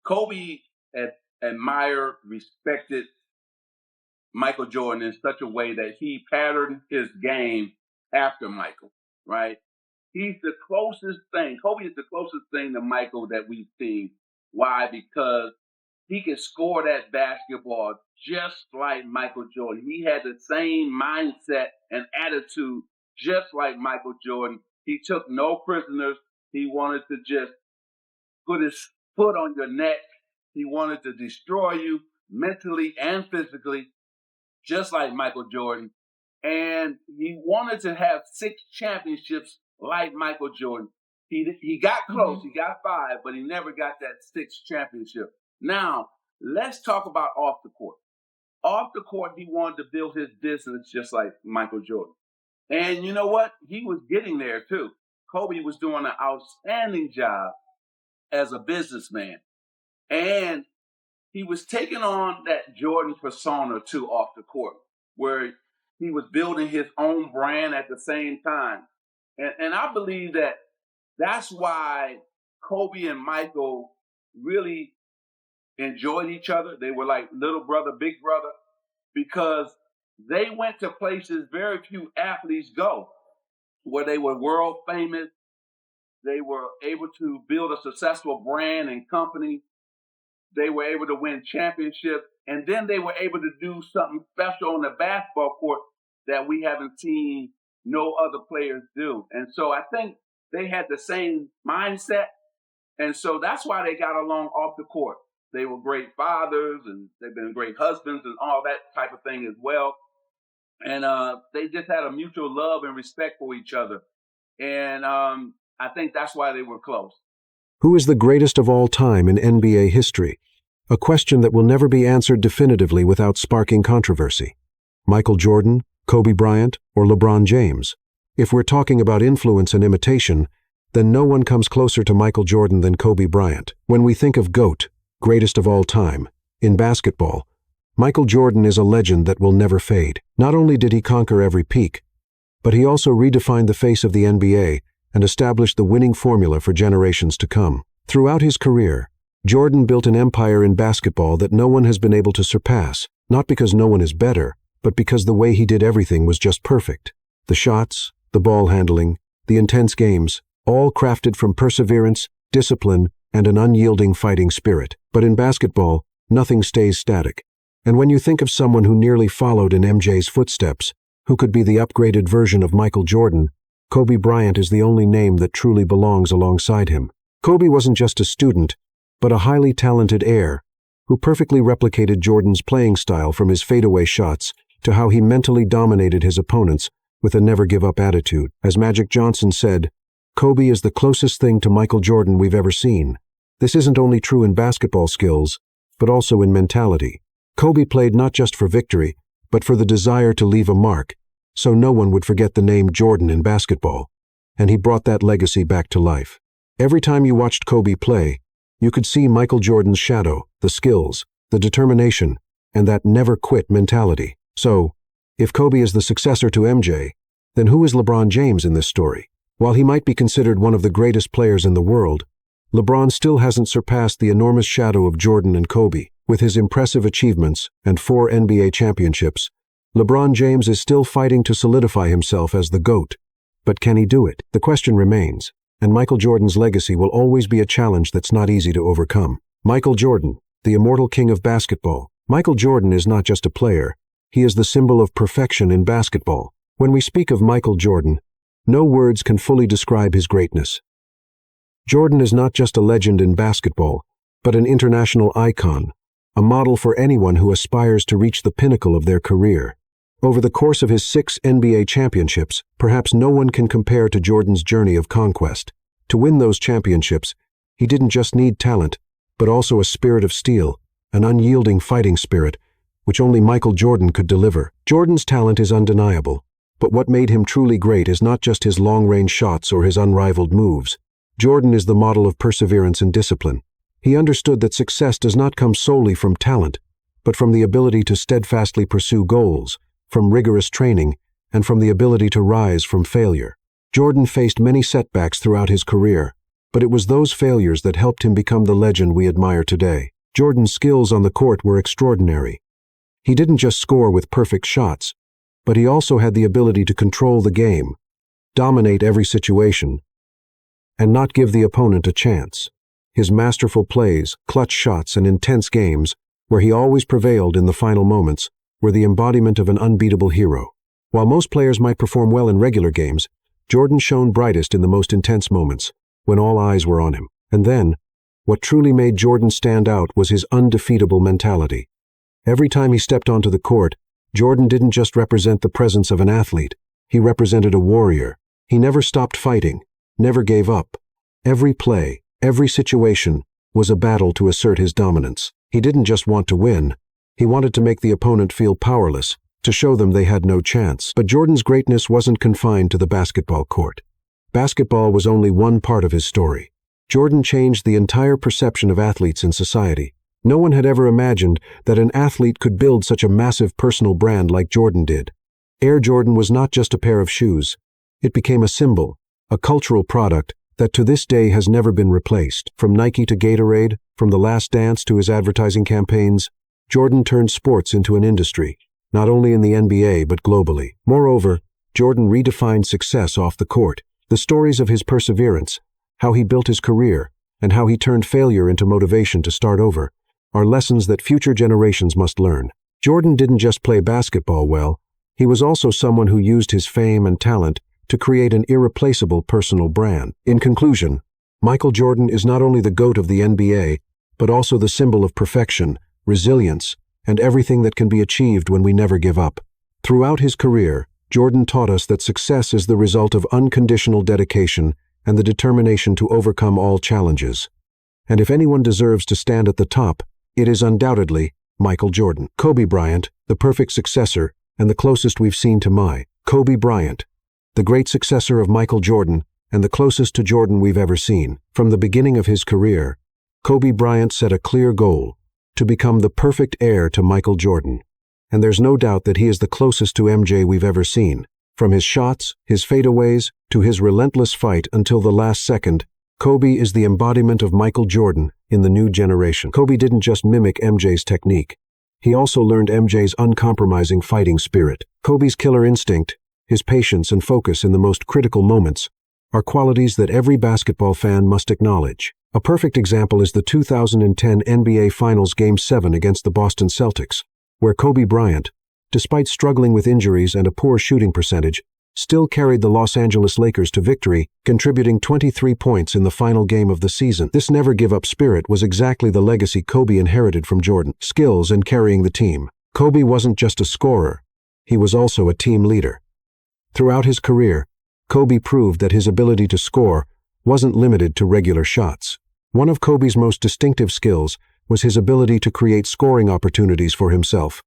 Kobe admired, respected Michael Jordan in such a way that he patterned his game after Michael, right? He's the closest thing. Kobe is the closest thing to Michael that we've seen. Why? Because he could score that basketball just like Michael Jordan. He had the same mindset and attitude just like Michael Jordan. He took no prisoners. He wanted to just put his foot on your neck. He wanted to destroy you mentally and physically, just like Michael Jordan. And he wanted to have 6 championships like Michael Jordan. He got close. He got 5, but he never got that 6th championship. Now, let's talk about off the court. Off the court, he wanted to build his business just like Michael Jordan. And you know what? He was getting there too. Kobe was doing an outstanding job as a businessman. And he was taking on that Jordan persona too off the court, where he was building his own brand at the same time. And I believe that that's why Kobe and Michael really enjoyed each other. They were like little brother, big brother, because they went to places very few athletes go, where they were world famous. They were able to build a successful brand and company. They were able to win championships. And then they were able to do something special on the basketball court that we haven't seen no other players do. And so I think they had the same mindset. And so that's why they got along off the court. They were great fathers, and they've been great husbands and all that type of thing as well. And they just had a mutual love and respect for each other. And I think that's why they were close. Who is the greatest of all time in NBA history? A question that will never be answered definitively without sparking controversy. Michael Jordan, Kobe Bryant, or LeBron James? If we're talking about influence and imitation, then no one comes closer to Michael Jordan than Kobe Bryant. When we think of GOAT, greatest of all time, in basketball, Michael Jordan is a legend that will never fade. Not only did he conquer every peak, but he also redefined the face of the NBA and established the winning formula for generations to come. Throughout his career, Jordan built an empire in basketball that no one has been able to surpass, not because no one is better, but because the way he did everything was just perfect. The shots, the ball handling, the intense games, all crafted from perseverance, discipline, and an unyielding fighting spirit. But in basketball, nothing stays static. And when you think of someone who nearly followed in MJ's footsteps, who could be the upgraded version of Michael Jordan, Kobe Bryant is the only name that truly belongs alongside him. Kobe wasn't just a student, but a highly talented heir who perfectly replicated Jordan's playing style, from his fadeaway shots to how he mentally dominated his opponents with a never-give-up attitude. As Magic Johnson said, Kobe is the closest thing to Michael Jordan we've ever seen. This isn't only true in basketball skills, but also in mentality. Kobe played not just for victory, but for the desire to leave a mark, so no one would forget the name Jordan in basketball, and he brought that legacy back to life. Every time you watched Kobe play, you could see Michael Jordan's shadow, the skills, the determination, and that never-quit mentality. So, if Kobe is the successor to MJ, then who is LeBron James in this story? While he might be considered one of the greatest players in the world, LeBron still hasn't surpassed the enormous shadow of Jordan and Kobe. With his impressive achievements and 4 NBA championships, LeBron James is still fighting to solidify himself as the GOAT. But can he do it? The question remains, and Michael Jordan's legacy will always be a challenge that's not easy to overcome. Michael Jordan, the immortal king of basketball. Michael Jordan is not just a player, he is the symbol of perfection in basketball. When we speak of Michael Jordan, no words can fully describe his greatness. Jordan is not just a legend in basketball, but an international icon, a model for anyone who aspires to reach the pinnacle of their career. Over the course of his 6 NBA championships, perhaps no one can compare to Jordan's journey of conquest. To win those championships, he didn't just need talent, but also a spirit of steel, an unyielding fighting spirit, which only Michael Jordan could deliver. Jordan's talent is undeniable, but what made him truly great is not just his long-range shots or his unrivaled moves. Jordan is the model of perseverance and discipline. He understood that success does not come solely from talent, but from the ability to steadfastly pursue goals, from rigorous training, and from the ability to rise from failure. Jordan faced many setbacks throughout his career, But it was those failures that helped him become the legend we admire today. Jordan's skills on the court were extraordinary. He didn't just score with perfect shots, but he also had the ability to control the game, dominate every situation, and not give the opponent a chance. His masterful plays, clutch shots, and intense games, where he always prevailed in the final moments, were the embodiment of an unbeatable hero. While most players might perform well in regular games, Jordan shone brightest in the most intense moments, when all eyes were on him. And then, what truly made Jordan stand out was his undefeatable mentality. Every time he stepped onto the court, Jordan didn't just represent the presence of an athlete, he represented a warrior. He never stopped fighting, never gave up. Every play, every situation, was a battle to assert his dominance. He didn't just want to win, he wanted to make the opponent feel powerless, to show them they had no chance. But Jordan's greatness wasn't confined to the basketball court. Basketball was only one part of his story. Jordan changed the entire perception of athletes in society. No one had ever imagined that an athlete could build such a massive personal brand like Jordan did. Air Jordan was not just a pair of shoes. It became a symbol, a cultural product that to this day has never been replaced. From Nike to Gatorade, from The Last Dance to his advertising campaigns, Jordan turned sports into an industry, not only in the NBA but globally. Moreover, Jordan redefined success off the court. The stories of his perseverance, how he built his career, and how he turned failure into motivation to start over, are lessons that future generations must learn. Jordan didn't just play basketball well, he was also someone who used his fame and talent to create an irreplaceable personal brand. In conclusion, Michael Jordan is not only the GOAT of the NBA, but also the symbol of perfection, resilience, and everything that can be achieved when we never give up. Throughout his career, Jordan taught us that success is the result of unconditional dedication and the determination to overcome all challenges. And if anyone deserves to stand at the top, it is undoubtedly Michael Jordan. Kobe Bryant, the perfect successor, and the closest we've seen to Kobe Bryant, the great successor of Michael Jordan, and the closest to Jordan we've ever seen. From the beginning of his career, Kobe Bryant set a clear goal: to become the perfect heir to Michael Jordan. And there's no doubt that he is the closest to MJ we've ever seen. From his shots, his fadeaways, to his relentless fight until the last second, Kobe is the embodiment of Michael Jordan in the new generation. Kobe didn't just mimic MJ's technique. He also learned MJ's uncompromising fighting spirit. Kobe's killer instinct, his patience and focus in the most critical moments, are qualities that every basketball fan must acknowledge. A perfect example is the 2010 NBA Finals Game 7 against the Boston Celtics, where Kobe Bryant, despite struggling with injuries and a poor shooting percentage, still carried the Los Angeles Lakers to victory, contributing 23 points in the final game of the season. This never-give-up spirit was exactly the legacy Kobe inherited from Jordan: skills and carrying the team. Kobe wasn't just a scorer, he was also a team leader. Throughout his career, Kobe proved that his ability to score wasn't limited to regular shots. One of Kobe's most distinctive skills was his ability to create scoring opportunities for himself.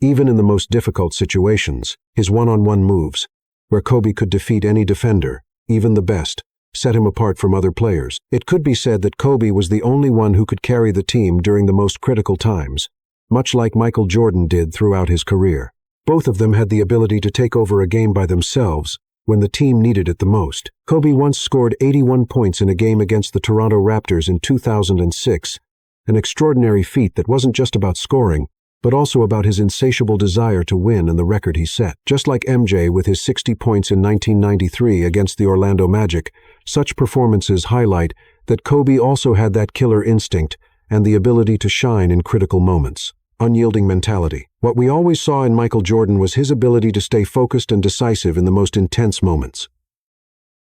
Even in the most difficult situations, his one-on-one moves, where Kobe could defeat any defender, even the best, set him apart from other players. It could be said that Kobe was the only one who could carry the team during the most critical times, much like Michael Jordan did throughout his career. Both of them had the ability to take over a game by themselves when the team needed it the most. Kobe once scored 81 points in a game against the Toronto Raptors in 2006, an extraordinary feat that wasn't just about scoring, but also about his insatiable desire to win and the record he set. Just like MJ with his 60 points in 1993 against the Orlando Magic, such performances highlight that Kobe also had that killer instinct and the ability to shine in critical moments. Unyielding mentality. What we always saw in Michael Jordan was his ability to stay focused and decisive in the most intense moments.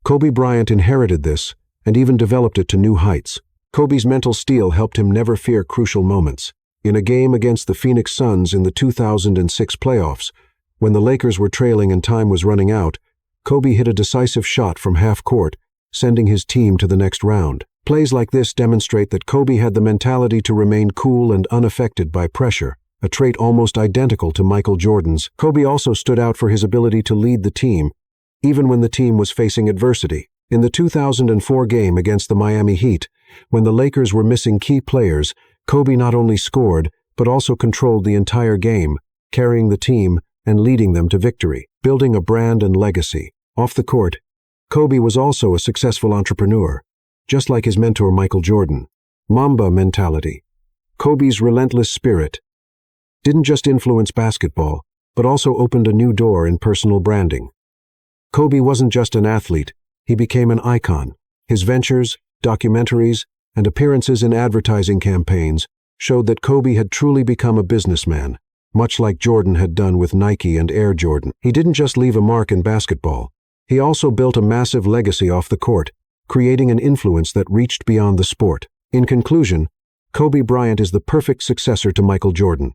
Kobe Bryant inherited this and even developed it to new heights. Kobe's mental steel helped him never fear crucial moments. In a game against the Phoenix Suns in the 2006 playoffs, when the Lakers were trailing and time was running out, Kobe hit a decisive shot from half court, sending his team to the next round. Plays like this demonstrate that Kobe had the mentality to remain cool and unaffected by pressure, a trait almost identical to Michael Jordan's. Kobe also stood out for his ability to lead the team, even when the team was facing adversity. In the 2004 game against the Miami Heat, when the Lakers were missing key players, Kobe not only scored, but also controlled the entire game, carrying the team and leading them to victory, building a brand and legacy. Off the court, Kobe was also a successful entrepreneur. just like his mentor Michael Jordan. Mamba Mentality. Kobe's relentless spirit didn't just influence basketball, but also opened a new door in personal branding. Kobe wasn't just an athlete, he became an icon. His ventures, documentaries, and appearances in advertising campaigns showed that Kobe had truly become a businessman, much like Jordan had done with Nike and Air Jordan. He didn't just leave a mark in basketball, he also built a massive legacy off the court, creating an influence that reached beyond the sport. In conclusion, Kobe Bryant is the perfect successor to Michael Jordan.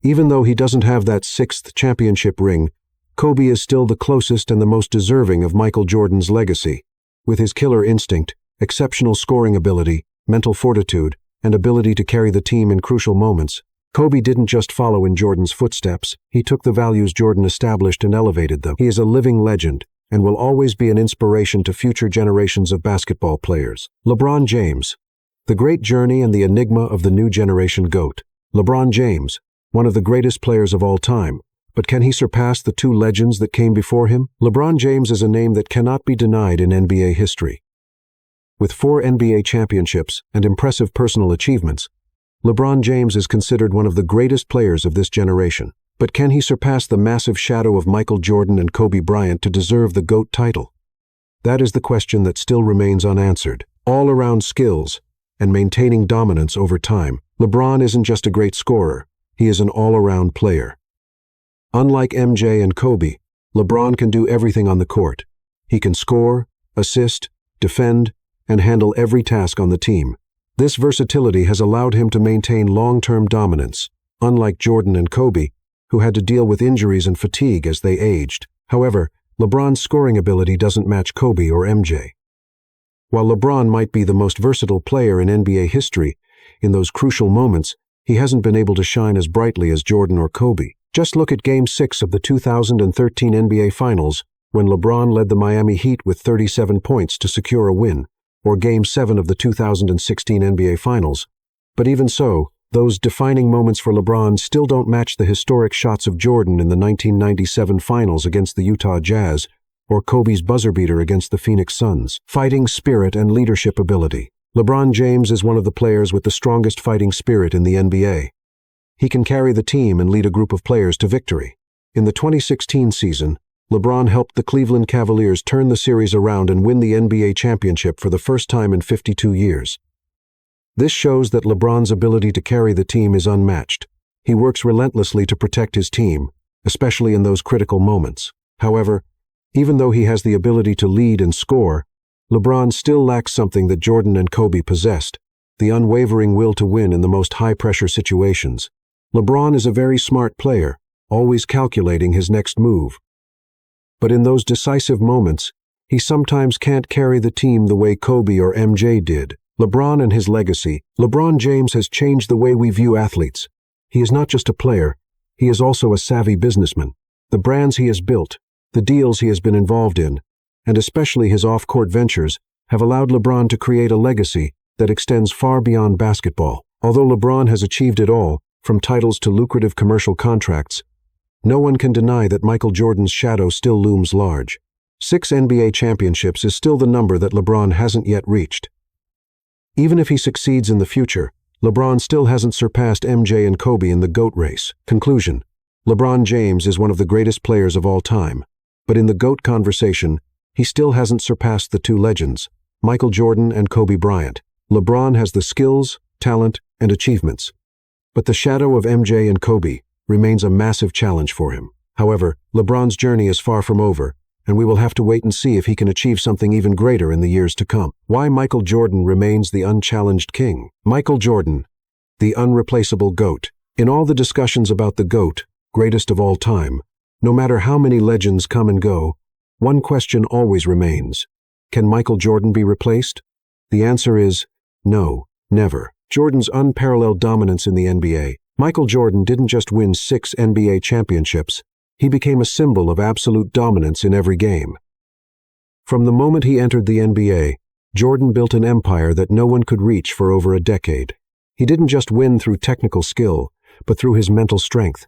Even though he doesn't have that sixth championship ring, Kobe is still the closest and the most deserving of Michael Jordan's legacy. With his killer instinct, exceptional scoring ability, mental fortitude, and ability to carry the team in crucial moments, Kobe didn't just follow in Jordan's footsteps, he took the values Jordan established and elevated them. He is a living legend and will always be an inspiration to future generations of basketball players. LeBron James, the great journey and the enigma of the new generation GOAT. LeBron James, one of the greatest players of all time, but can he surpass the two legends that came before him? LeBron James is a name that cannot be denied in NBA history. With 4 NBA championships and impressive personal achievements, LeBron James is considered one of the greatest players of this generation. But can he surpass the massive shadow of Michael Jordan and Kobe Bryant to deserve the GOAT title? That is the question that still remains unanswered. All-around skills and maintaining dominance over time, LeBron isn't just a great scorer, he is an all-around player. Unlike MJ and Kobe, LeBron can do everything on the court. He can score, assist, defend, and handle every task on the team. This versatility has allowed him to maintain long-term dominance, unlike Jordan and Kobe, who had to deal with injuries and fatigue as they aged. However, LeBron's scoring ability doesn't match Kobe or MJ. While LeBron might be the most versatile player in NBA history, in those crucial moments, he hasn't been able to shine as brightly as Jordan or Kobe. Just look at Game 6 of the 2013 NBA Finals, when LeBron led the Miami Heat with 37 points to secure a win, or Game 7 of the 2016 NBA Finals. But even so, those defining moments for LeBron still don't match the historic shots of Jordan in the 1997 Finals against the Utah Jazz, or Kobe's buzzer beater against the Phoenix Suns. Fighting spirit and leadership ability. LeBron James is one of the players with the strongest fighting spirit in the NBA. He can carry the team and lead a group of players to victory. In the 2016 season, LeBron helped the Cleveland Cavaliers turn the series around and win the NBA championship for the first time in 52 years. This shows that LeBron's ability to carry the team is unmatched. He works relentlessly to protect his team, especially in those critical moments. However, even though he has the ability to lead and score, LeBron still lacks something that Jordan and Kobe possessed, the unwavering will to win in the most high-pressure situations. LeBron is a very smart player, always calculating his next move. But in those decisive moments, he sometimes can't carry the team the way Kobe or MJ did. LeBron and his legacy. LeBron James has changed the way we view athletes. He is not just a player, he is also a savvy businessman. The brands he has built, the deals he has been involved in, and especially his off-court ventures, have allowed LeBron to create a legacy that extends far beyond basketball. Although LeBron has achieved it all, from titles to lucrative commercial contracts, no one can deny that Michael Jordan's shadow still looms large. 6 NBA championships is still the number that LeBron hasn't yet reached. Even if he succeeds in the future, LeBron still hasn't surpassed MJ and Kobe in the GOAT race. Conclusion: LeBron James is one of the greatest players of all time, but in the GOAT conversation, he still hasn't surpassed the two legends, Michael Jordan and Kobe Bryant. LeBron has the skills, talent, and achievements, but the shadow of MJ and Kobe remains a massive challenge for him. However, LeBron's journey is far from over, and we will have to wait and see if he can achieve something even greater in the years to come. Why Michael Jordan remains the unchallenged king. Michael Jordan, the unreplaceable GOAT. In all the discussions about the GOAT, greatest of all time, no matter how many legends come and go, one question always remains: can Michael Jordan be replaced? The answer is no, never. Jordan's unparalleled dominance in the NBA. Michael Jordan didn't just win 6 NBA championships, he became a symbol of absolute dominance in every game. From the moment he entered the NBA, Jordan built an empire that no one could reach for over a decade. He didn't just win through technical skill, but through his mental strength.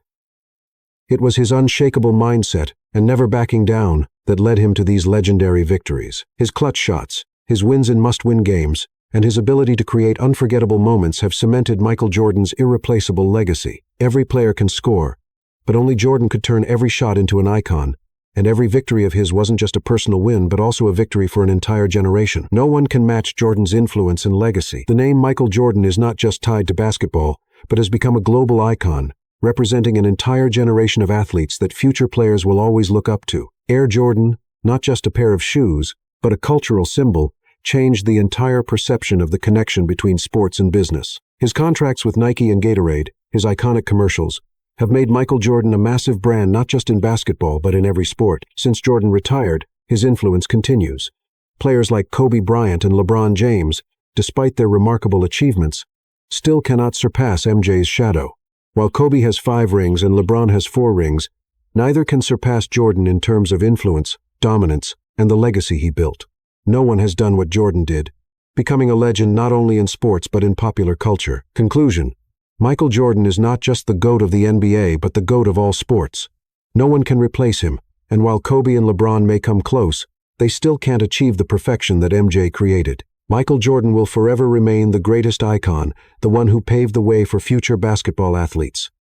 It was his unshakable mindset and never backing down that led him to these legendary victories. His clutch shots, His wins in must-win games, and his ability to create unforgettable moments have cemented Michael Jordan's irreplaceable legacy. Every player can score, but only Jordan could turn every shot into an icon, and every victory of his wasn't just a personal win but also a victory for an entire generation. No one can match Jordan's influence and legacy. The name Michael Jordan is not just tied to basketball, but has become a global icon, representing an entire generation of athletes that future players will always look up to. Air Jordan, not just a pair of shoes, but a cultural symbol, changed the entire perception of the connection between sports and business. His contracts with Nike and Gatorade, his iconic commercials, have made Michael Jordan a massive brand not just in basketball but in every sport. Since Jordan retired, his influence continues. Players like Kobe Bryant and LeBron James, despite their remarkable achievements, still cannot surpass MJ's shadow. While Kobe has 5 rings and LeBron has 4 rings, neither can surpass Jordan in terms of influence, dominance, and the legacy he built. No one has done what Jordan did, becoming a legend not only in sports but in popular culture. Conclusion: Michael Jordan is not just the GOAT of the NBA but the GOAT of all sports. No one can replace him, and while Kobe and LeBron may come close, they still can't achieve the perfection that MJ created. Michael Jordan will forever remain the greatest icon, the one who paved the way for future basketball athletes.